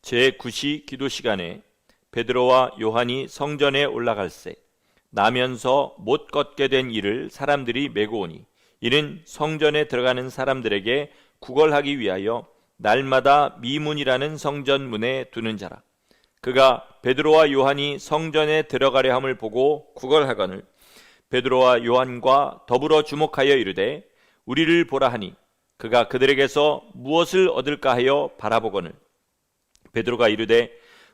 제9시 기도 시간에 베드로와 요한이 성전에 올라갈새 나면서 못 걷게 된 이를 사람들이 메고 오니 이는 성전에 들어가는 사람들에게 구걸하기 위하여 날마다 미문이라는 성전문에 두는 자라. 그가 베드로와 요한이 성전에 들어가려 함을 보고 구걸하거늘 베드로와 요한과 더불어 주목하여 이르되 우리를 보라 하니 그가 그들에게서 무엇을 얻을까 하여 바라보거늘 베드로가 이르되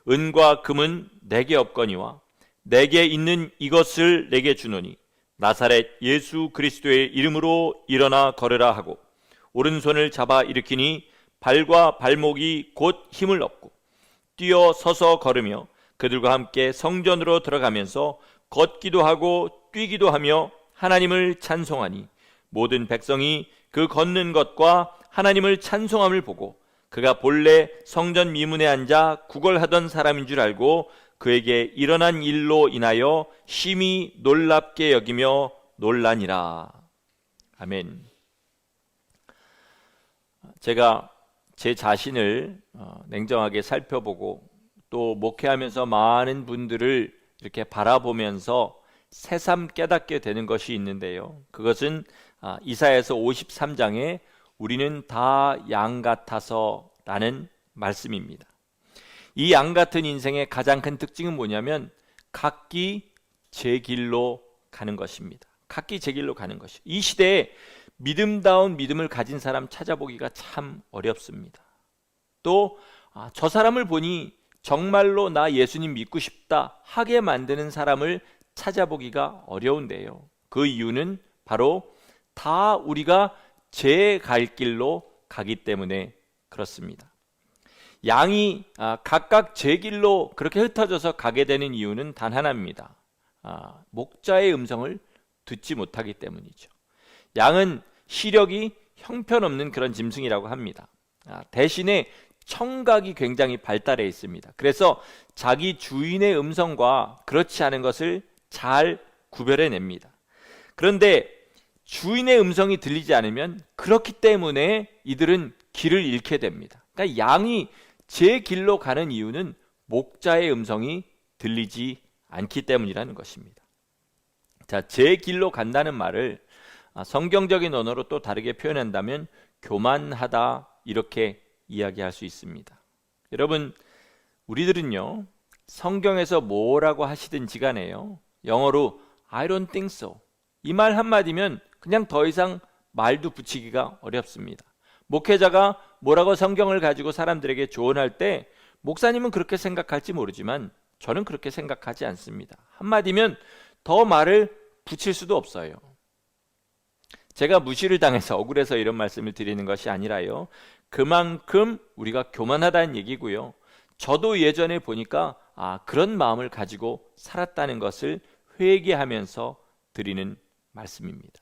은과 금은 내게 없거니와 내게 있는 이것을 내게 주노니 나사렛 예수 그리스도의 이름으로 일어나 걸으라 하고 오른손을 잡아 일으키니 발과 발목이 곧 힘을 얻고 뛰어 서서 걸으며 그들과 함께 성전으로 들어가면서 걷기도 하고 뛰기도 하며 하나님을 찬송하니 모든 백성이 그 걷는 것과 하나님을 찬송함을 보고 그가 본래 성전 미문에 앉아 구걸하던 사람인 줄 알고 그에게 일어난 일로 인하여 심히 놀랍게 여기며 놀라니라. 아멘. 제가 제 자신을 냉정하게 살펴보고 또 목회하면서 많은 분들을 이렇게 바라보면서 새삼 깨닫게 되는 것이 있는데요. 그것은 이사야서 53장에 우리는 다 양 같아서 라는 말씀입니다. 이 양 같은 인생의 가장 큰 특징은 뭐냐면 각기 제 길로 가는 것입니다. 각기 제 길로 가는 것이죠. 이 시대에 믿음다운 믿음을 가진 사람 찾아보기가 참 어렵습니다. 또 저 사람을 보니 정말로 나 예수님 믿고 싶다 하게 만드는 사람을 찾아보기가 어려운데요. 그 이유는 바로 다 우리가 제 갈 길로 가기 때문에 그렇습니다. 양이 각각 제 길로 그렇게 흩어져서 가게 되는 이유는 단 하나입니다. 목자의 음성을 듣지 못하기 때문이죠. 양은 시력이 형편없는 그런 짐승이라고 합니다. 대신에 청각이 굉장히 발달해 있습니다. 그래서 자기 주인의 음성과 그렇지 않은 것을 잘 구별해냅니다. 그런데 주인의 음성이 들리지 않으면 그렇기 때문에 이들은 길을 잃게 됩니다. 그러니까 양이 제 길로 가는 이유는 목자의 음성이 들리지 않기 때문이라는 것입니다. 자, 제 길로 간다는 말을 성경적인 언어로 또 다르게 표현한다면 교만하다 이렇게 이야기할 수 있습니다. 여러분, 우리들은요 성경에서 뭐라고 하시든지 간에요 영어로 I don't think so 이 말 한마디면 그냥 더 이상 말도 붙이기가 어렵습니다. 목회자가 뭐라고 성경을 가지고 사람들에게 조언할 때 목사님은 그렇게 생각할지 모르지만 저는 그렇게 생각하지 않습니다. 한마디면 더 말을 붙일 수도 없어요. 제가 무시를 당해서 억울해서 이런 말씀을 드리는 것이 아니라요, 그만큼 우리가 교만하다는 얘기고요, 저도 예전에 보니까 그런 마음을 가지고 살았다는 것을 회개하면서 드리는 말씀입니다.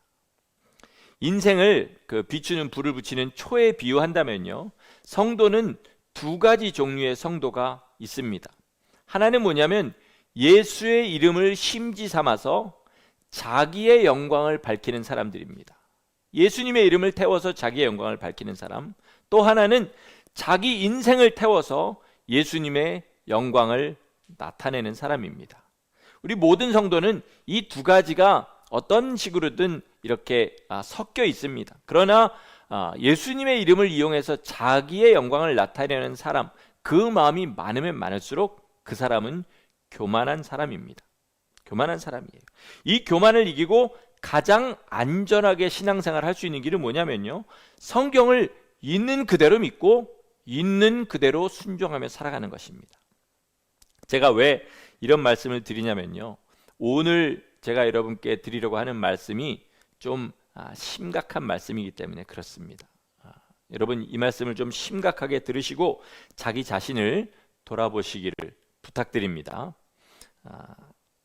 인생을 비추는 불을 붙이는 초에 비유한다면요, 성도는 두 가지 종류의 성도가 있습니다. 하나는 뭐냐면 예수의 이름을 심지 삼아서 자기의 영광을 밝히는 사람들입니다. 예수님의 이름을 태워서 자기의 영광을 밝히는 사람. 또 하나는 자기 인생을 태워서 예수님의 영광을 나타내는 사람입니다. 우리 모든 성도는 이 두 가지가 어떤 식으로든 이렇게 섞여 있습니다. 그러나 예수님의 이름을 이용해서 자기의 영광을 나타내는 사람, 그 마음이 많으면 많을수록 그 사람은 교만한 사람입니다. 교만한 사람이에요. 이 교만을 이기고 가장 안전하게 신앙생활을 할 수 있는 길은 뭐냐면요, 성경을 있는 그대로 믿고 있는 그대로 순종하며 살아가는 것입니다. 제가 왜 이런 말씀을 드리냐면요, 오늘 제가 여러분께 드리려고 하는 말씀이 좀 심각한 말씀이기 때문에 그렇습니다. 여러분, 이 말씀을 좀 심각하게 들으시고 자기 자신을 돌아보시기를 부탁드립니다.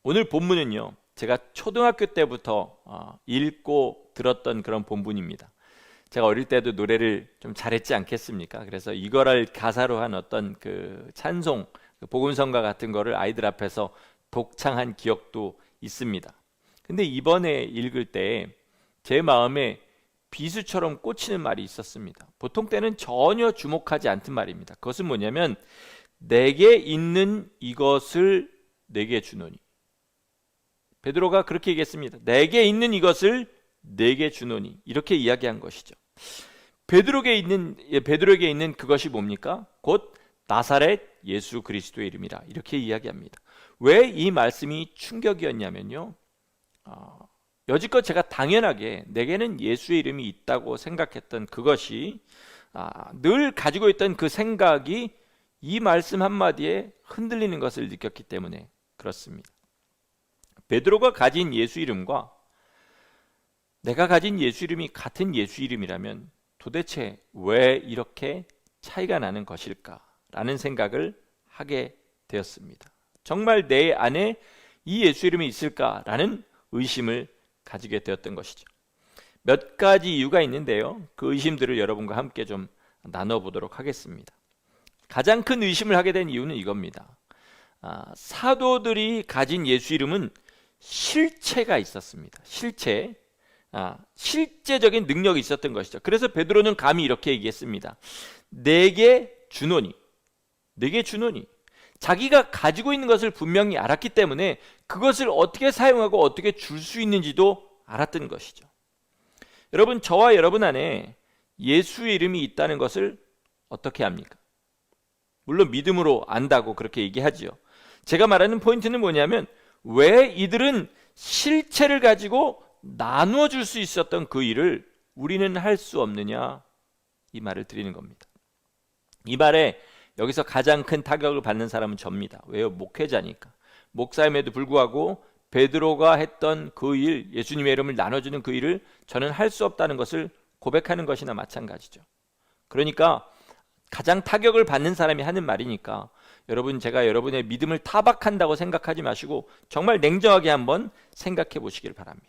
오늘 본문은요, 제가 초등학교 때부터 읽고 들었던 그런 본문입니다. 제가 어릴 때도 노래를 좀 잘했지 않겠습니까? 그래서 이거를 가사로 한 어떤 찬송, 복음성가 같은 거를 아이들 앞에서 독창한 기억도 있습니다. 근데 이번에 읽을 때 제 마음에 비수처럼 꽂히는 말이 있었습니다. 보통 때는 전혀 주목하지 않던 말입니다. 그것은 뭐냐면 내게 있는 이것을 내게 주노니. 베드로가 그렇게 얘기했습니다. 내게 있는 이것을 내게 주노니. 이렇게 이야기한 것이죠. 베드로에게 있는 그것이 뭡니까? 곧 나사렛 예수 그리스도의 이름이라. 이렇게 이야기합니다. 왜 이 말씀이 충격이었냐면요, 여지껏 제가 당연하게 내게는 예수의 이름이 있다고 생각했던 그것이, 늘 가지고 있던 그 생각이 이 말씀 한마디에 흔들리는 것을 느꼈기 때문에 그렇습니다. 베드로가 가진 예수 이름과 내가 가진 예수 이름이 같은 예수 이름이라면 도대체 왜 이렇게 차이가 나는 것일까라는 생각을 하게 되었습니다. 정말 내 안에 이 예수 이름이 있을까라는 의심을 가지게 되었던 것이죠. 몇 가지 이유가 있는데요, 그 의심들을 여러분과 함께 좀 나눠보도록 하겠습니다. 가장 큰 의심을 하게 된 이유는 이겁니다. 사도들이 가진 예수 이름은 실체가 있었습니다. 실제적인 능력이 있었던 것이죠. 그래서 베드로는 감히 이렇게 얘기했습니다. 내게 주노니. 자기가 가지고 있는 것을 분명히 알았기 때문에 그것을 어떻게 사용하고 어떻게 줄 수 있는지도 알았던 것이죠. 여러분, 저와 여러분 안에 예수의 이름이 있다는 것을 어떻게 압니까? 물론 믿음으로 안다고 그렇게 얘기하지요. 제가 말하는 포인트는 뭐냐면, 왜 이들은 실체를 가지고 나누어 줄 수 있었던 그 일을 우리는 할 수 없느냐, 이 말을 드리는 겁니다. 이 말에 여기서 가장 큰 타격을 받는 사람은 접니다. 왜요? 목회자니까. 목사임에도 불구하고 베드로가 했던 그 일, 예수님의 이름을 나눠주는 그 일을 저는 할 수 없다는 것을 고백하는 것이나 마찬가지죠. 그러니까 가장 타격을 받는 사람이 하는 말이니까 여러분, 제가 여러분의 믿음을 타박한다고 생각하지 마시고 정말 냉정하게 한번 생각해 보시길 바랍니다.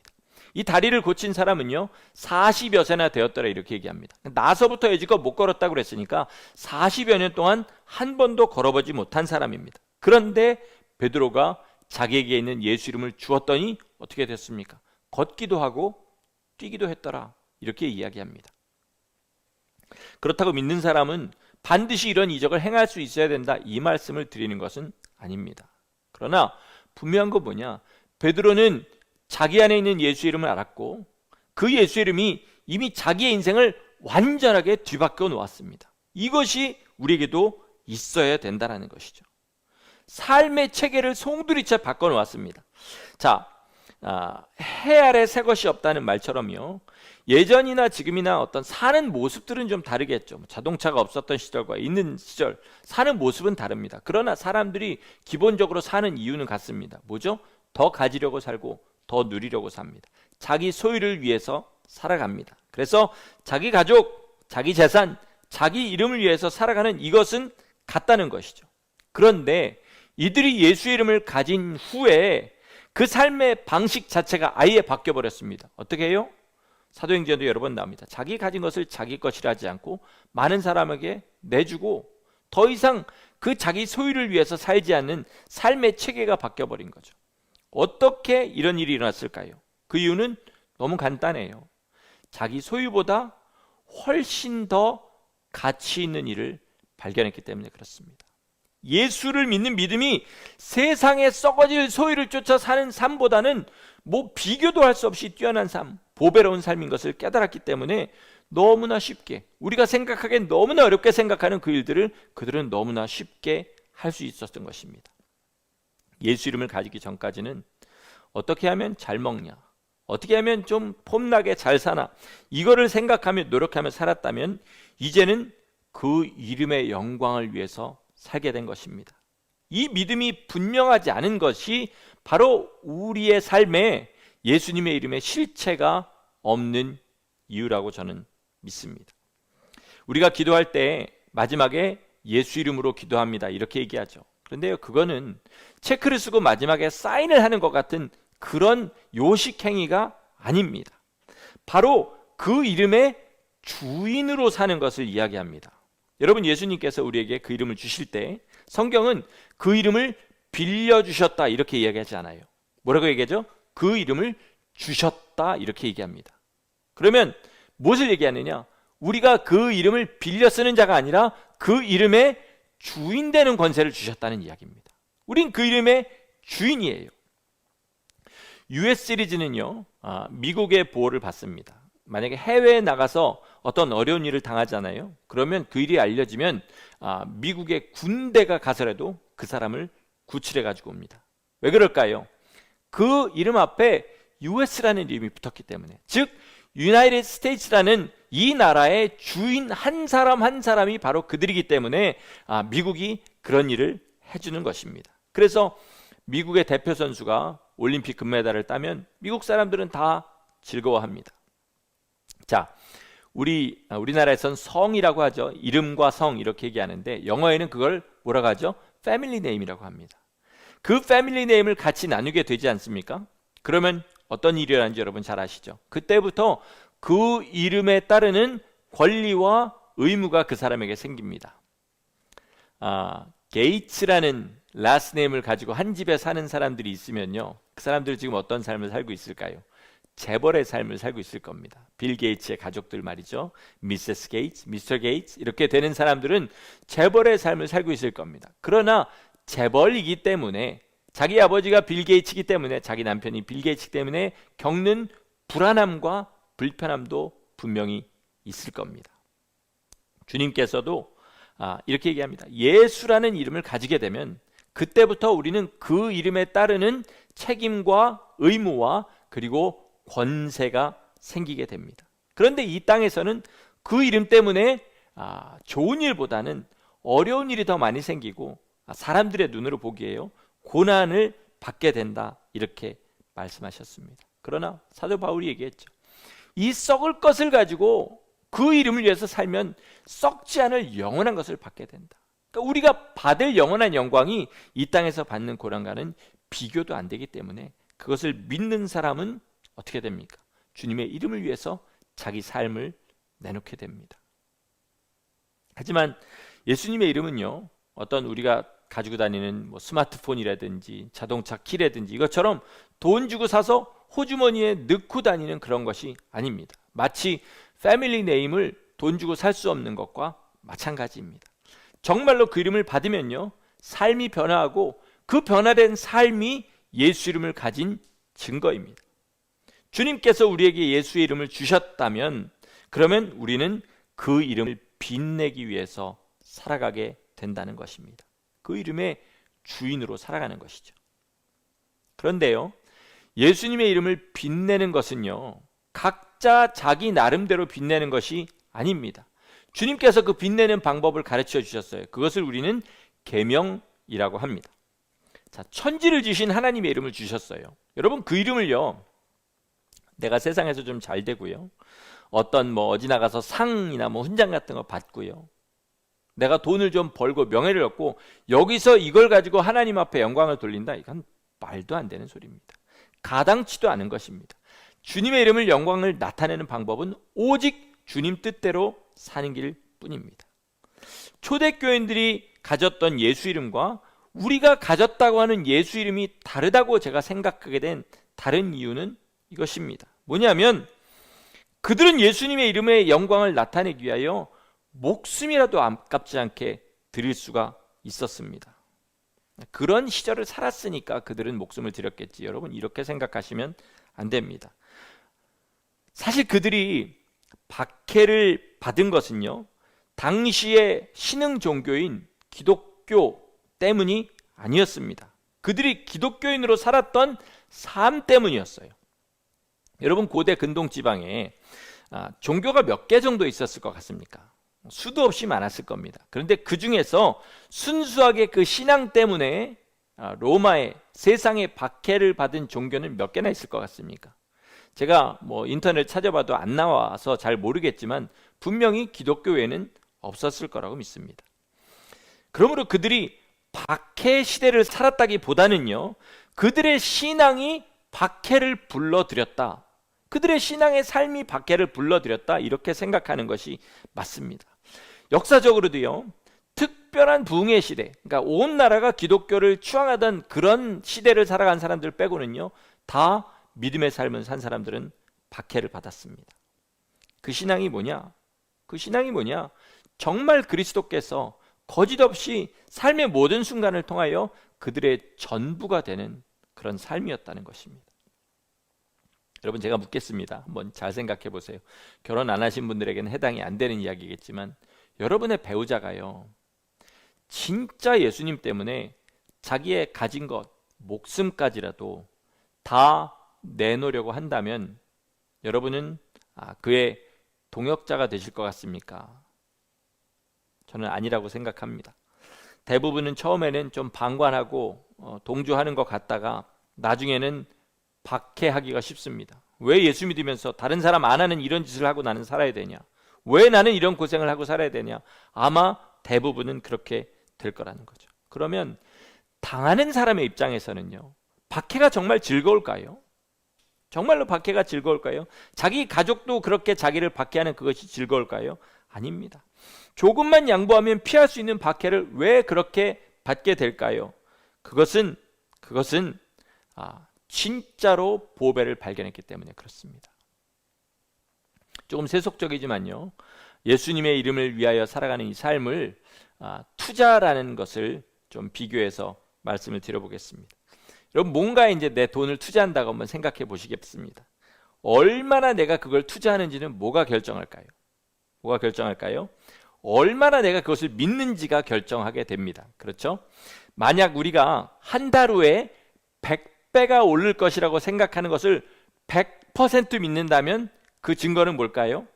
이 다리를 고친 사람은요, 40여 세나 되었더라 이렇게 얘기합니다. 나서부터 여지껏 못 걸었다고 그랬으니까 40여 년 동안 한 번도 걸어보지 못한 사람입니다. 그런데 베드로가 자기에게 있는 예수 이름을 주었더니 어떻게 됐습니까? 걷기도 하고 뛰기도 했더라 이렇게 이야기합니다. 그렇다고 믿는 사람은 반드시 이런 이적을 행할 수 있어야 된다, 이 말씀을 드리는 것은 아닙니다. 그러나 분명한 건 뭐냐, 베드로는 자기 안에 있는 예수 이름을 알았고 그 예수 이름이 이미 자기의 인생을 완전하게 뒤바꿔 놓았습니다. 이것이 우리에게도 있어야 된다는 것이죠. 삶의 체계를 송두리째 바꿔 놓았습니다. 자, 해 아래 새 것이 없다는 말처럼요, 예전이나 지금이나 어떤 사는 모습들은 좀 다르겠죠. 자동차가 없었던 시절과 있는 시절 사는 모습은 다릅니다. 그러나 사람들이 기본적으로 사는 이유는 같습니다. 뭐죠? 더 가지려고 살고 더 누리려고 삽니다. 자기 소유를 위해서 살아갑니다. 그래서 자기 가족, 자기 재산, 자기 이름을 위해서 살아가는 이것은 같다는 것이죠. 그런데 이들이 예수의 이름을 가진 후에 그 삶의 방식 자체가 아예 바뀌어버렸습니다. 어떻게 해요? 사도행전도 여러 번 나옵니다. 자기 가진 것을 자기 것이라 하지 않고 많은 사람에게 내주고 더 이상 그 자기 소유를 위해서 살지 않는 삶의 체계가 바뀌어버린 거죠. 어떻게 이런 일이 일어났을까요? 그 이유는 너무 간단해요. 자기 소유보다 훨씬 더 가치 있는 일을 발견했기 때문에 그렇습니다. 예수를 믿는 믿음이 세상에 썩어질 소유를 쫓아 사는 삶보다는 비교도 할 수 없이 뛰어난 삶, 보배로운 삶인 것을 깨달았기 때문에 너무나 쉽게, 우리가 생각하기엔 너무나 어렵게 생각하는 그 일들을 그들은 너무나 쉽게 할 수 있었던 것입니다. 예수 이름을 가지기 전까지는 어떻게 하면 잘 먹냐, 어떻게 하면 좀 폼나게 잘 사나, 이거를 생각하며 노력하며 살았다면 이제는 그 이름의 영광을 위해서 살게 된 것입니다. 이 믿음이 분명하지 않은 것이 바로 우리의 삶에 예수님의 이름의 실체가 없는 이유라고 저는 믿습니다. 우리가 기도할 때 마지막에 예수 이름으로 기도합니다 이렇게 얘기하죠. 그런데요, 그거는 체크를 쓰고 마지막에 사인을 하는 것 같은 그런 요식 행위가 아닙니다. 바로 그 이름의 주인으로 사는 것을 이야기합니다. 여러분, 예수님께서 우리에게 그 이름을 주실 때 성경은 그 이름을 빌려주셨다 이렇게 이야기하지 않아요. 뭐라고 얘기하죠? 그 이름을 주셨다 이렇게 얘기합니다. 그러면 무엇을 얘기하느냐? 우리가 그 이름을 빌려 쓰는 자가 아니라 그 이름의 주인 되는 권세를 주셨다는 이야기입니다. 우린 그 이름의 주인이에요. US 시리즈는요, 미국의 보호를 받습니다. 만약에 해외에 나가서 어떤 어려운 일을 당하잖아요. 그러면 그 일이 알려지면 미국의 군대가 가서라도 그 사람을 구출해 가지고 옵니다. 왜 그럴까요? 그 이름 앞에 US라는 이름이 붙었기 때문에, 즉 유나이티드 스테이츠라는 이 나라의 주인 한 사람 한 사람이 바로 그들이기 때문에 미국이 그런 일을 해주는 것입니다. 그래서 미국의 대표 선수가 올림픽 금메달을 따면 미국 사람들은 다 즐거워합니다. 자, 우리나라에선 성이라고 하죠. 이름과 성 이렇게 얘기하는데 영어에는 그걸 뭐라고 하죠? 패밀리 네임이라고 합니다. 그 패밀리 네임을 같이 나누게 되지 않습니까? 그러면 어떤 일이 일어나는지 여러분 잘 아시죠? 그때부터 그 이름에 따르는 권리와 의무가 그 사람에게 생깁니다. 게이츠라는 라스트 네임을 가지고 한 집에 사는 사람들이 있으면요, 그 사람들은 지금 어떤 삶을 살고 있을까요? 재벌의 삶을 살고 있을 겁니다. 빌 게이츠의 가족들 말이죠. 미세스 게이츠, 미스터 게이츠 이렇게 되는 사람들은 재벌의 삶을 살고 있을 겁니다. 그러나 재벌이기 때문에, 자기 아버지가 빌 게이츠이기 때문에, 자기 남편이 빌 게이츠 때문에 겪는 불안함과 불편함도 분명히 있을 겁니다. 주님께서도 이렇게 얘기합니다. 예수라는 이름을 가지게 되면 그때부터 우리는 그 이름에 따르는 책임과 의무와 그리고 권세가 생기게 됩니다. 그런데 이 땅에서는 그 이름 때문에 좋은 일보다는 어려운 일이 더 많이 생기고 사람들의 눈으로 보기에요, 고난을 받게 된다, 이렇게 말씀하셨습니다. 그러나 사도 바울이 얘기했죠. 이 썩을 것을 가지고 그 이름을 위해서 살면 썩지 않을 영원한 것을 받게 된다. 그러니까 우리가 받을 영원한 영광이 이 땅에서 받는 고난과는 비교도 안 되기 때문에 그것을 믿는 사람은 어떻게 됩니까? 주님의 이름을 위해서 자기 삶을 내놓게 됩니다. 하지만 예수님의 이름은요, 어떤 우리가 가지고 다니는 스마트폰이라든지 자동차 키라든지 이것처럼 돈 주고 사서 호주머니에 넣고 다니는 그런 것이 아닙니다. 마치 패밀리 네임을 돈 주고 살 수 없는 것과 마찬가지입니다. 정말로 그 이름을 받으면요, 삶이 변화하고 그 변화된 삶이 예수 이름을 가진 증거입니다. 주님께서 우리에게 예수의 이름을 주셨다면 그러면 우리는 그 이름을 빛내기 위해서 살아가게 된다는 것입니다. 그 이름의 주인으로 살아가는 것이죠. 그런데요, 예수님의 이름을 빛내는 것은요, 각자 자기 나름대로 빛내는 것이 아닙니다. 주님께서 그 빛내는 방법을 가르쳐 주셨어요. 그것을 우리는 계명이라고 합니다. 자, 천지를 지신 하나님의 이름을 주셨어요. 여러분, 그 이름을요, 내가 세상에서 좀 잘 되고요, 어떤 어디 나가서 상이나 훈장 같은 거 받고요, 내가 돈을 좀 벌고 명예를 얻고 여기서 이걸 가지고 하나님 앞에 영광을 돌린다, 이건 말도 안 되는 소리입니다. 가당치도 않은 것입니다. 주님의 이름을 영광을 나타내는 방법은 오직 주님 뜻대로 사는 길 뿐입니다. 초대교인들이 가졌던 예수 이름과 우리가 가졌다고 하는 예수 이름이 다르다고 제가 생각하게 된 다른 이유는 이것입니다. 뭐냐면 그들은 예수님의 이름의 영광을 나타내기 위하여 목숨이라도 아깝지 않게 드릴 수가 있었습니다. 그런 시절을 살았으니까 그들은 목숨을 드렸겠지. 여러분, 이렇게 생각하시면 안 됩니다. 사실 그들이 박해를 받은 것은요, 당시의 신흥 종교인 기독교 때문이 아니었습니다. 그들이 기독교인으로 살았던 삶 때문이었어요. 여러분, 고대 근동지방에 종교가 몇 개 정도 있었을 것 같습니까? 수도 없이 많았을 겁니다. 그런데 그 중에서 순수하게 그 신앙 때문에 로마의 세상의 박해를 받은 종교는 몇 개나 있을 것 같습니까? 제가 인터넷 찾아봐도 안 나와서 잘 모르겠지만 분명히 기독교 외에는 없었을 거라고 믿습니다. 그러므로 그들이 박해 시대를 살았다기보다는요, 그들의 신앙이 박해를 불러들였다, 그들의 신앙의 삶이 박해를 불러들였다, 이렇게 생각하는 것이 맞습니다. 역사적으로도요, 특별한 부흥의 시대, 그러니까 온 나라가 기독교를 추앙하던 그런 시대를 살아간 사람들 빼고는요, 다 믿음의 삶을 산 사람들은 박해를 받았습니다. 그 신앙이 뭐냐? 정말 그리스도께서 거짓 없이 삶의 모든 순간을 통하여 그들의 전부가 되는 그런 삶이었다는 것입니다. 여러분, 제가 묻겠습니다. 한번 잘 생각해 보세요. 결혼 안 하신 분들에게는 해당이 안 되는 이야기겠지만, 여러분의 배우자가요, 진짜 예수님 때문에 자기의 가진 것, 목숨까지라도 다 내놓으려고 한다면 여러분은 그의 동역자가 되실 것 같습니까? 저는 아니라고 생각합니다. 대부분은 처음에는 좀 방관하고 동조하는 것 같다가 나중에는 박해하기가 쉽습니다. 왜 예수 믿으면서 다른 사람 안 하는 이런 짓을 하고 나는 살아야 되냐? 왜 나는 이런 고생을 하고 살아야 되냐? 아마 대부분은 그렇게 될 거라는 거죠. 그러면 당하는 사람의 입장에서는요, 박해가 정말 즐거울까요? 정말로 박해가 즐거울까요? 자기 가족도 그렇게 자기를 박해하는 그것이 즐거울까요? 아닙니다. 조금만 양보하면 피할 수 있는 박해를 왜 그렇게 받게 될까요? 그것은 진짜로 보배를 발견했기 때문에 그렇습니다. 조금 세속적이지만요, 예수님의 이름을 위하여 살아가는 이 삶을 투자라는 것을 좀 비교해서 말씀을 드려보겠습니다. 여러분, 뭔가에 이제 내 돈을 투자한다고 한번 생각해 보시겠습니다. 얼마나 내가 그걸 투자하는지는 뭐가 결정할까요? 뭐가 결정할까요? 얼마나 내가 그것을 믿는지가 결정하게 됩니다. 그렇죠? 만약 우리가 한 달 후에 100배가 오를 것이라고 생각하는 것을 100% 믿는다면 그 증거는 뭘까요?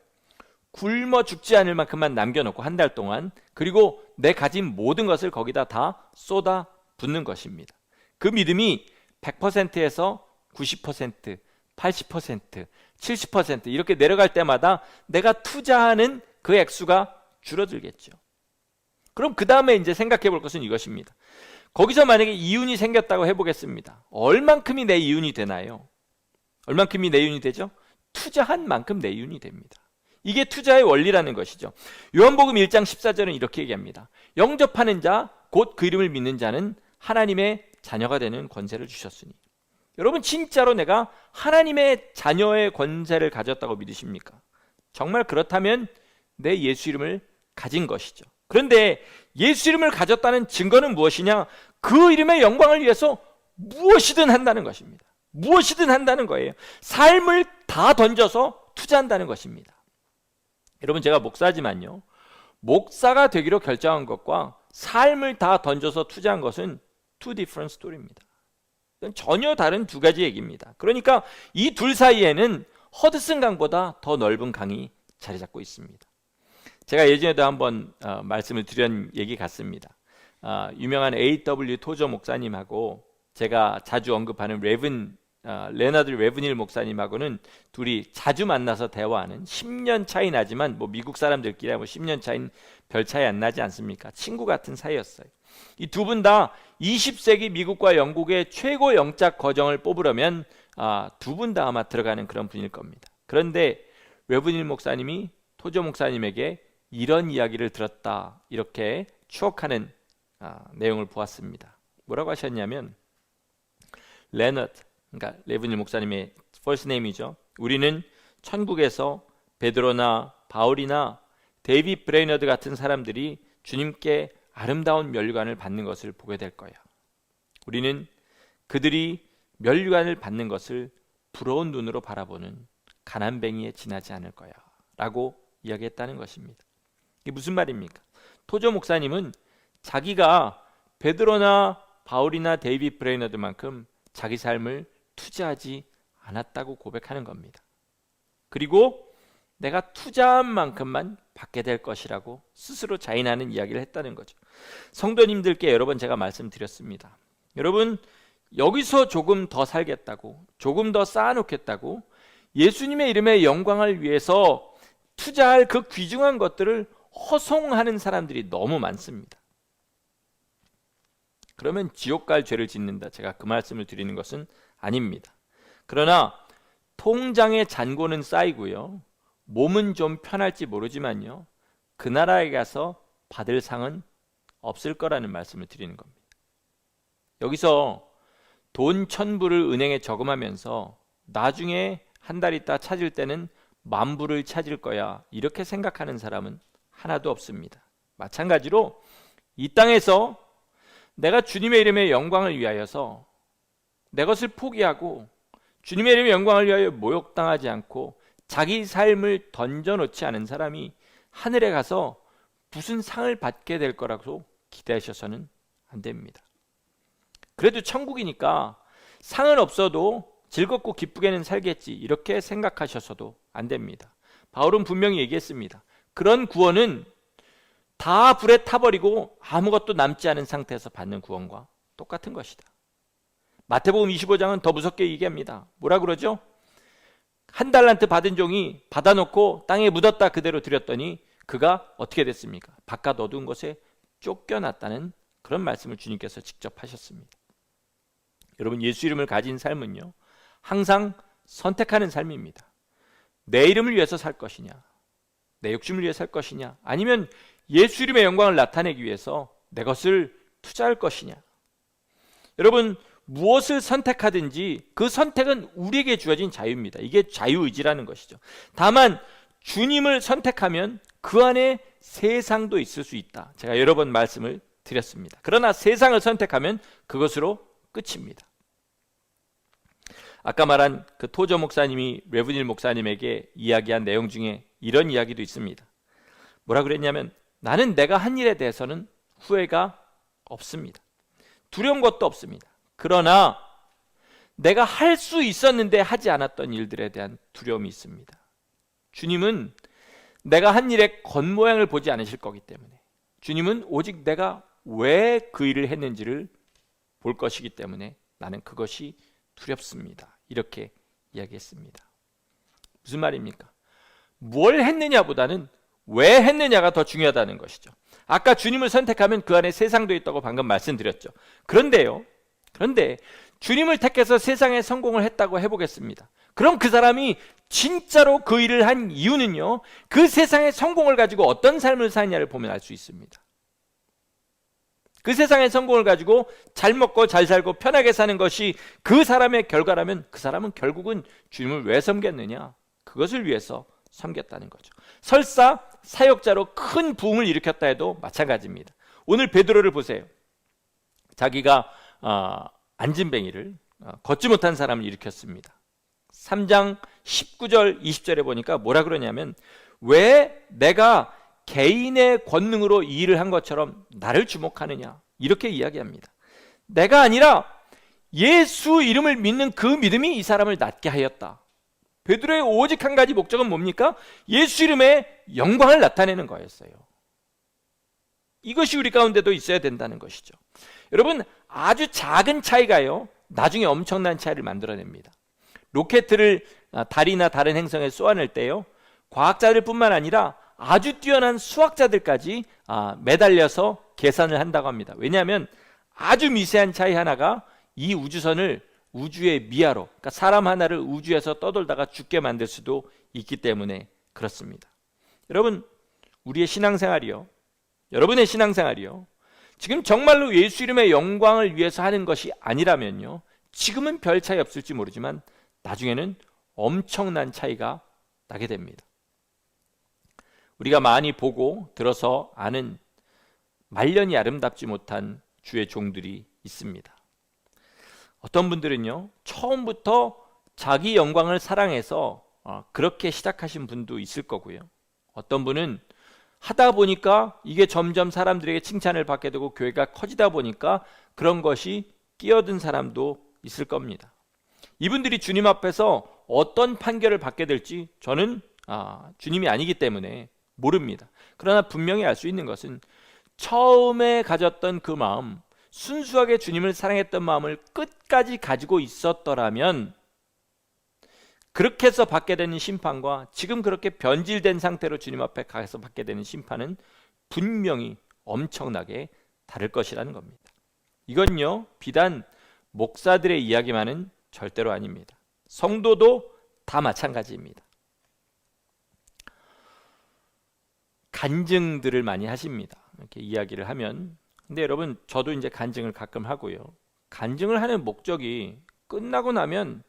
굶어 죽지 않을 만큼만 남겨놓고 한 달 동안, 그리고 내 가진 모든 것을 거기다 다 쏟아 붓는 것입니다. 그 믿음이 100%에서 90%, 80%, 70% 이렇게 내려갈 때마다 내가 투자하는 그 액수가 줄어들겠죠. 그럼 그 다음에 이제 생각해 볼 것은 이것입니다. 거기서 만약에 이윤이 생겼다고 해보겠습니다. 얼만큼이 내 이윤이 되나요? 얼만큼이 내 이윤이 되죠? 투자한 만큼 내 이윤이 됩니다. 이게 투자의 원리라는 것이죠. 요한복음 1장 14절은 이렇게 얘기합니다. 영접하는 자, 곧 그 이름을 믿는 자는 하나님의 자녀가 되는 권세를 주셨으니. 여러분, 진짜로 내가 하나님의 자녀의 권세를 가졌다고 믿으십니까? 정말 그렇다면 내 예수 이름을 가진 것이죠. 그런데 예수 이름을 가졌다는 증거는 무엇이냐? 그 이름의 영광을 위해서 무엇이든 한다는 것입니다. 무엇이든 한다는 거예요. 삶을 다 던져서 투자한다는 것입니다. 여러분, 제가 목사지만요, 목사가 되기로 결정한 것과 삶을 다 던져서 투자한 것은 two different story입니다. 전혀 다른 두 가지 얘기입니다. 그러니까 이 둘 사이에는 허드슨 강보다 더 넓은 강이 자리 잡고 있습니다. 제가 예전에도 한번 말씀을 드린 얘기 같습니다. 유명한 A.W. 토저 목사님하고 제가 자주 언급하는 레나드 레브닐 목사님하고는 둘이 자주 만나서 대화하는, 10년 차이 나지만 뭐 미국 사람들끼리 하고 10년 차이는 별 차이 안 나지 않습니까? 친구 같은 사이였어요. 이 두 분 다 20세기 미국과 영국의 최고 영적 거정을 뽑으려면 두 분 다 아마 들어가는 그런 분일 겁니다. 그런데 레브닐 목사님이 토저 목사님에게 이런 이야기를 들었다, 이렇게 추억하는 내용을 보았습니다. 뭐라고 하셨냐면, 그러니까 레브닐 목사님의 first name이죠. 우리는 천국에서 베드로나 바울이나 데이빗 브레이너드 같은 사람들이 주님께 아름다운 면류관을 받는 것을 보게 될 거야. 우리는 그들이 면류관을 받는 것을 부러운 눈으로 바라보는 가난뱅이에 지나지 않을 거야 라고 이야기했다는 것입니다. 이게 무슨 말입니까? 토저 목사님은 자기가 베드로나 바울이나 데이빗 브레이너드만큼 자기 삶을 투자하지 않았다고 고백하는 겁니다. 그리고 내가 투자한 만큼만 받게 될 것이라고 스스로 자인하는 이야기를 했다는 거죠. 성도님들께 여러 번 제가 말씀드렸습니다. 여러분, 여기서 조금 더 살겠다고, 조금 더 쌓아놓겠다고 예수님의 이름의 영광을 위해서 투자할 그 귀중한 것들을 허송하는 사람들이 너무 많습니다. 그러면 지옥 갈 죄를 짓는다, 제가 그 말씀을 드리는 것은 아닙니다. 그러나 통장의 잔고는 쌓이고요, 몸은 좀 편할지 모르지만요, 그 나라에 가서 받을 상은 없을 거라는 말씀을 드리는 겁니다. 여기서 돈 1000불을 은행에 저금하면서 나중에 한 달 있다 찾을 때는 10,000불을 찾을 거야, 이렇게 생각하는 사람은 하나도 없습니다. 마찬가지로 이 땅에서 내가 주님의 이름의 영광을 위하여서 내 것을 포기하고 주님의 이름의 영광을 위하여 모욕당하지 않고 자기 삶을 던져놓지 않은 사람이 하늘에 가서 무슨 상을 받게 될 거라고 기대하셔서는 안 됩니다. 그래도 천국이니까 상은 없어도 즐겁고 기쁘게는 살겠지, 이렇게 생각하셔서도 안 됩니다. 바울은 분명히 얘기했습니다. 그런 구원은 다 불에 타버리고 아무것도 남지 않은 상태에서 받는 구원과 똑같은 것이다. 마태복음 25장은 더 무섭게 얘기합니다. 뭐라 그러죠? 한 달란트 받은 종이 받아놓고 땅에 묻었다 그대로 드렸더니 그가 어떻게 됐습니까? 바깥 어두운 곳에 쫓겨났다는 그런 말씀을 주님께서 직접 하셨습니다. 여러분, 예수 이름을 가진 삶은요, 항상 선택하는 삶입니다. 내 이름을 위해서 살 것이냐, 내 욕심을 위해 살 것이냐, 아니면 예수 이름의 영광을 나타내기 위해서 내 것을 투자할 것이냐. 여러분, 무엇을 선택하든지 그 선택은 우리에게 주어진 자유입니다. 이게 자유의지라는 것이죠. 다만 주님을 선택하면 그 안에 세상도 있을 수 있다. 제가 여러 번 말씀을 드렸습니다. 그러나 세상을 선택하면 그것으로 끝입니다. 아까 말한 그 토저 목사님이 레브닐 목사님에게 이야기한 내용 중에 이런 이야기도 있습니다. 뭐라 그랬냐면, 나는 내가 한 일에 대해서는 후회가 없습니다. 두려운 것도 없습니다. 그러나 내가 할 수 있었는데 하지 않았던 일들에 대한 두려움이 있습니다. 주님은 내가 한 일의 겉모양을 보지 않으실 거기 때문에, 주님은 오직 내가 왜 그 일을 했는지를 볼 것이기 때문에 나는 그것이 두렵습니다. 이렇게 이야기했습니다. 무슨 말입니까? 뭘 했느냐보다는 왜 했느냐가 더 중요하다는 것이죠. 아까 주님을 선택하면 그 안에 세상도 있다고 방금 말씀드렸죠. 그런데 주님을 택해서 세상에 성공을 했다고 해보겠습니다. 그럼 그 사람이 진짜로 그 일을 한 이유는요, 그 세상의 성공을 가지고 어떤 삶을 사느냐를 보면 알 수 있습니다. 그 세상의 성공을 가지고 잘 먹고 잘 살고 편하게 사는 것이 그 사람의 결과라면 그 사람은 결국은 주님을 왜 섬겼느냐? 그것을 위해서 섬겼다는 거죠. 설사 사역자로 큰 부흥을 일으켰다 해도 마찬가지입니다. 오늘 베드로를 보세요. 자기가 안진뱅이를 걷지 못한 사람을 일으켰습니다. 3장 19절 20절에 보니까 뭐라 그러냐면, 왜 내가 개인의 권능으로 이 일을 한 것처럼 나를 주목하느냐, 이렇게 이야기합니다. 내가 아니라 예수 이름을 믿는 그 믿음이 이 사람을 낫게 하였다. 베드로의 오직 한 가지 목적은 뭡니까? 예수 이름의 영광을 나타내는 거였어요. 이것이 우리 가운데도 있어야 된다는 것이죠. 여러분, 아주 작은 차이가요, 나중에 엄청난 차이를 만들어냅니다. 로켓을 달이나 다른 행성에 쏘아낼 때요, 과학자들 뿐만 아니라 아주 뛰어난 수학자들까지 매달려서 계산을 한다고 합니다. 왜냐하면 아주 미세한 차이 하나가 이 우주선을 우주의 미하로, 그러니까 사람 하나를 우주에서 떠돌다가 죽게 만들 수도 있기 때문에 그렇습니다. 여러분, 우리의 신앙생활이요, 여러분의 신앙생활이요, 지금 정말로 예수 이름의 영광을 위해서 하는 것이 아니라면요, 지금은 별 차이 없을지 모르지만 나중에는 엄청난 차이가 나게 됩니다. 우리가 많이 보고 들어서 아는 말년이 아름답지 못한 주의 종들이 있습니다. 어떤 분들은요, 처음부터 자기 영광을 사랑해서 그렇게 시작하신 분도 있을 거고요. 어떤 분은 하다 보니까 이게 점점 사람들에게 칭찬을 받게 되고 교회가 커지다 보니까 그런 것이 끼어든 사람도 있을 겁니다. 이분들이 주님 앞에서 어떤 판결을 받게 될지 저는 주님이 아니기 때문에 모릅니다. 그러나 분명히 알 수 있는 것은 처음에 가졌던 그 마음, 순수하게 주님을 사랑했던 마음을 끝까지 가지고 있었더라면 그렇게 해서 받게 되는 심판과 지금 그렇게 변질된 상태로 주님 앞에 가서 받게 되는 심판은 분명히 엄청나게 다를 것이라는 겁니다. 이건요, 비단 목사들의 이야기만은 절대로 아닙니다. 성도도 다 마찬가지입니다. 간증들을 많이 하십니다. 이렇게 이야기를 하면. 근데 여러분, 저도 이제 간증을 가끔 하고요. 간증을 하는 목적이 끝나고 나면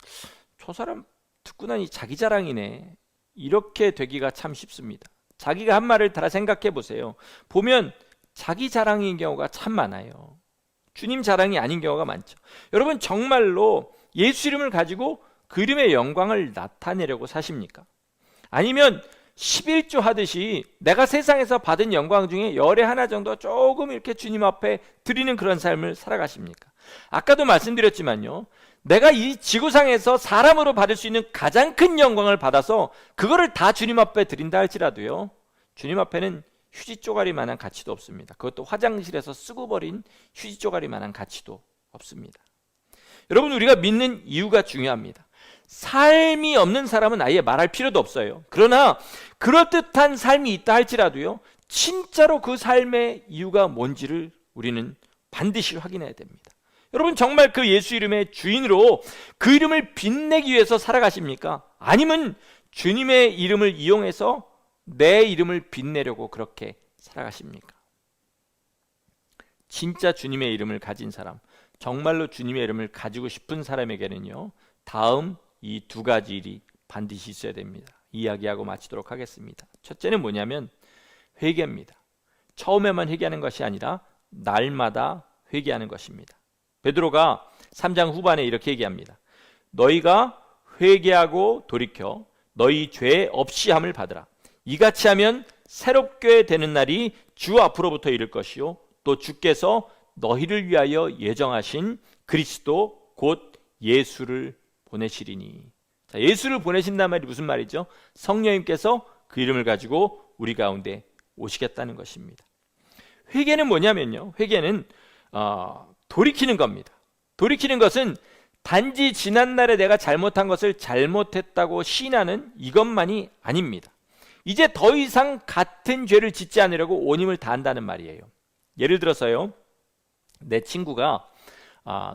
저 사람 듣고 나니 자기 자랑이네, 이렇게 되기가 참 쉽습니다. 자기가 한 말을 다 생각해 보세요. 보면 자기 자랑인 경우가 참 많아요. 주님 자랑이 아닌 경우가 많죠. 여러분 정말로 예수 이름을 가지고 그 이름의 영광을 나타내려고 사십니까? 아니면 11조 하듯이 내가 세상에서 받은 영광 중에 열의 하나 정도 조금 이렇게 주님 앞에 드리는 그런 삶을 살아가십니까? 아까도 말씀드렸지만요, 내가 이 지구상에서 사람으로 받을 수 있는 가장 큰 영광을 받아서 그거를 다 주님 앞에 드린다 할지라도요, 주님 앞에는 휴지 쪼가리만한 가치도 없습니다. 그것도 화장실에서 쓰고 버린 휴지 쪼가리만한 가치도 없습니다. 여러분, 우리가 믿는 이유가 중요합니다. 삶이 없는 사람은 아예 말할 필요도 없어요. 그러나 그럴듯한 삶이 있다 할지라도요, 진짜로 그 삶의 이유가 뭔지를 우리는 반드시 확인해야 됩니다. 여러분 정말 그 예수 이름의 주인으로 그 이름을 빛내기 위해서 살아가십니까? 아니면 주님의 이름을 이용해서 내 이름을 빛내려고 그렇게 살아가십니까? 진짜 주님의 이름을 가진 사람, 정말로 주님의 이름을 가지고 싶은 사람에게는요, 다음 이 두 가지 일이 반드시 있어야 됩니다. 이야기하고 마치도록 하겠습니다. 첫째는 뭐냐면 회개입니다. 처음에만 회개하는 것이 아니라 날마다 회개하는 것입니다. 베드로가 3장 후반에 이렇게 얘기합니다. 너희가 회개하고 돌이켜 너희 죄 없이 함을 받으라. 이같이 하면 새롭게 되는 날이 주 앞으로부터 이를 것이요 또 주께서 너희를 위하여 예정하신 그리스도 곧 예수를 보내시리니. 자, 예수를 보내신다는 말이 무슨 말이죠? 성령님께서 그 이름을 가지고 우리 가운데 오시겠다는 것입니다. 회개는 뭐냐면요, 회개는 돌이키는 겁니다. 돌이키는 것은 단지 지난날에 내가 잘못한 것을 잘못했다고 시인하는 이것만이 아닙니다. 이제 더 이상 같은 죄를 짓지 않으려고 온 힘을 다한다는 말이에요. 예를 들어서요, 내 친구가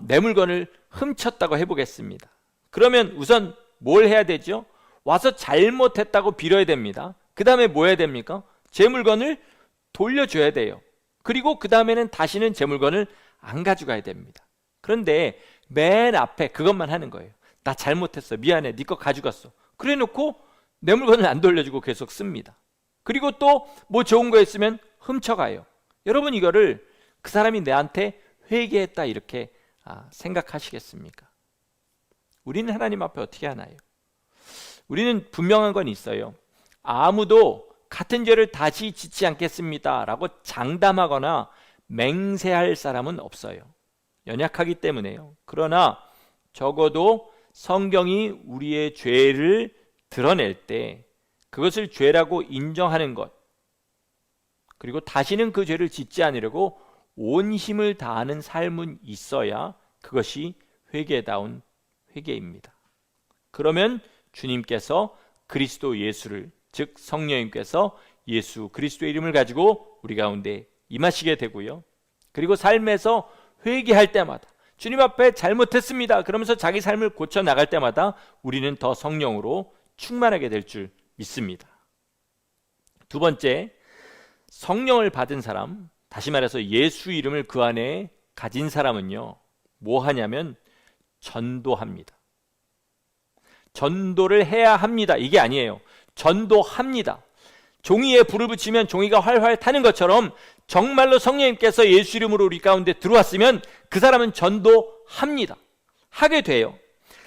내 물건을 훔쳤다고 해보겠습니다. 그러면 우선 뭘 해야 되죠? 와서 잘못했다고 빌어야 됩니다. 그 다음에 뭐 해야 됩니까? 제 물건을 돌려줘야 돼요. 그리고 그 다음에는 다시는 제 물건을 안 가져가야 됩니다. 그런데 맨 앞에 그것만 하는 거예요. 나 잘못했어, 미안해, 네 거 가져갔어. 그래 놓고 내 물건을 안 돌려주고 계속 씁니다. 그리고 또 뭐 좋은 거 있으면 훔쳐가요. 여러분, 이거를 그 사람이 내한테 회개했다 이렇게 생각하시겠습니까? 우리는 하나님 앞에 어떻게 하나요? 우리는 분명한 건 있어요. 아무도 같은 죄를 다시 짓지 않겠습니다 라고 장담하거나 맹세할 사람은 없어요. 연약하기 때문에요. 그러나 적어도 성경이 우리의 죄를 드러낼 때 그것을 죄라고 인정하는 것, 그리고 다시는 그 죄를 짓지 않으려고 온 힘을 다하는 삶은 있어야 그것이 회개다운 회개입니다. 그러면 주님께서 그리스도 예수를, 즉 성령님께서 예수 그리스도의 이름을 가지고 우리 가운데 임하시게 되고요, 그리고 삶에서 회개할 때마다 주님 앞에 잘못했습니다 그러면서 자기 삶을 고쳐 나갈 때마다 우리는 더 성령으로 충만하게 될 줄 믿습니다. 두 번째, 성령을 받은 사람, 다시 말해서 예수 이름을 그 안에 가진 사람은요, 뭐 하냐면 전도합니다. 전도를 해야 합니다, 이게 아니에요. 전도합니다. 종이에 불을 붙이면 종이가 활활 타는 것처럼 정말로 성령님께서 예수 이름으로 우리 가운데 들어왔으면 그 사람은 전도합니다. 하게 돼요.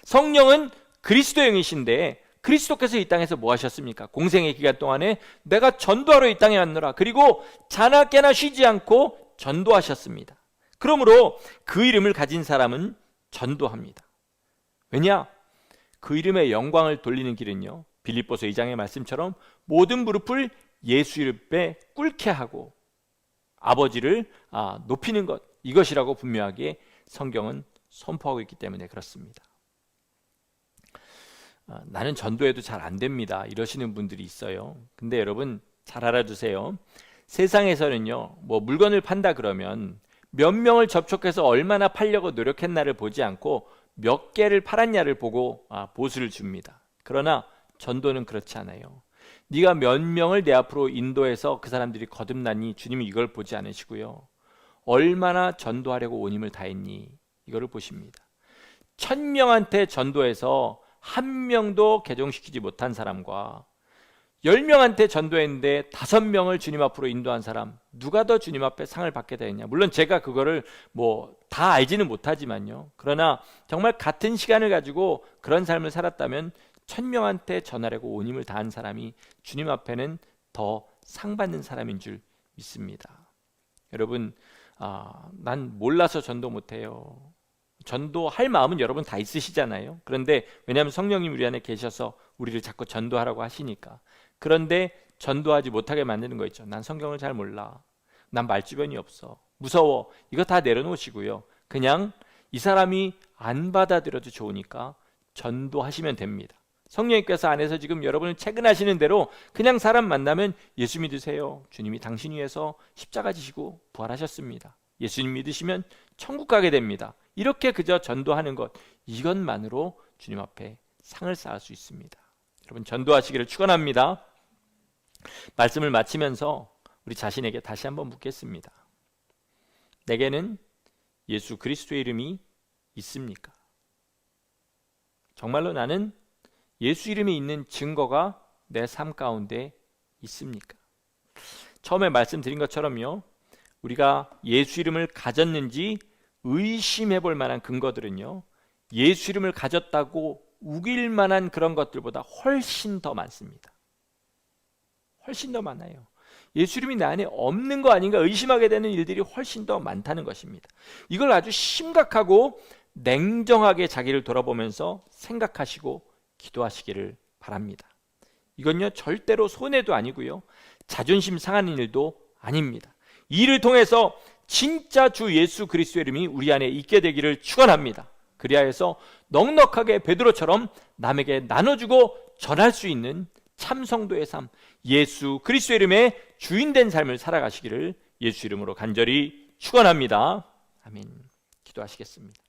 성령은 그리스도의 영이신데 그리스도께서 이 땅에서 뭐 하셨습니까? 공생의 기간 동안에 내가 전도하러 이 땅에 왔노라. 그리고 자나 깨나 쉬지 않고 전도하셨습니다. 그러므로 그 이름을 가진 사람은 전도합니다. 왜냐? 그 이름의 영광을 돌리는 길은요, 빌립보서 2장의 말씀처럼 모든 무릎을 예수 이름에 꿇게 하고 아버지를 높이는 것, 이것이라고 분명하게 성경은 선포하고 있기 때문에 그렇습니다. 나는 전도해도 잘 안 됩니다 이러시는 분들이 있어요. 근데 여러분 잘 알아두세요. 세상에서는요, 뭐 물건을 판다 그러면 몇 명을 접촉해서 얼마나 팔려고 노력했나를 보지 않고 몇 개를 팔았냐를 보고 보수를 줍니다. 그러나 전도는 그렇지 않아요. 네가 몇 명을 내 앞으로 인도해서 그 사람들이 거듭나니 주님이 이걸 보지 않으시고요, 얼마나 전도하려고 온 힘을 다했니 이거를 보십니다. 1000명한테 전도해서 한 명도 개종시키지 못한 사람과 10명한테 전도했는데 5명을 주님 앞으로 인도한 사람, 누가 더 주님 앞에 상을 받게 되겠냐. 물론 제가 그거를 뭐 다 알지는 못하지만요. 그러나 정말 같은 시간을 가지고 그런 삶을 살았다면 1000명한테 전하려고 온 힘을 다한 사람이 주님 앞에는 더 상 받는 사람인 줄 믿습니다. 여러분, 난 몰라서 전도 못해요. 전도할 마음은 여러분 다 있으시잖아요. 그런데 왜냐하면 성령님 우리 안에 계셔서 우리를 자꾸 전도하라고 하시니까. 그런데 전도하지 못하게 만드는 거 있죠. 난 성경을 잘 몰라. 난 말주변이 없어. 무서워. 이거 다 내려놓으시고요. 그냥 이 사람이 안 받아들여도 좋으니까 전도하시면 됩니다. 성령님께서 안에서 지금 여러분을 채근하시는 대로 그냥 사람 만나면 예수 믿으세요. 주님이 당신 위해서 십자가 지시고 부활하셨습니다. 예수님 믿으시면 천국 가게 됩니다. 이렇게 그저 전도하는 것, 이것만으로 주님 앞에 상을 쌓을 수 있습니다. 여러분, 전도하시기를 축원합니다. 말씀을 마치면서 우리 자신에게 다시 한번 묻겠습니다. 내게는 예수 그리스도의 이름이 있습니까? 정말로 나는 예수 이름이 있는 증거가 내 삶 가운데 있습니까? 처음에 말씀드린 것처럼요, 우리가 예수 이름을 가졌는지 의심해 볼 만한 근거들은요, 예수 이름을 가졌다고 우길 만한 그런 것들보다 훨씬 더 많습니다. 훨씬 더 많아요. 예수 이름이 내 안에 없는 거 아닌가 의심하게 되는 일들이 훨씬 더 많다는 것입니다. 이걸 아주 심각하고 냉정하게 자기를 돌아보면서 생각하시고 기도하시기를 바랍니다. 이건요, 절대로 손해도 아니고요, 자존심 상하는 일도 아닙니다. 이 일을 통해서 진짜 주 예수 그리스도의 이름이 우리 안에 있게 되기를 축원합니다. 그리하여서 넉넉하게 베드로처럼 남에게 나눠주고 전할 수 있는 참 성도의 삶, 예수 그리스도의 이름의 주인된 삶을 살아가시기를 예수 이름으로 간절히 축원합니다. 아멘. 기도하시겠습니다.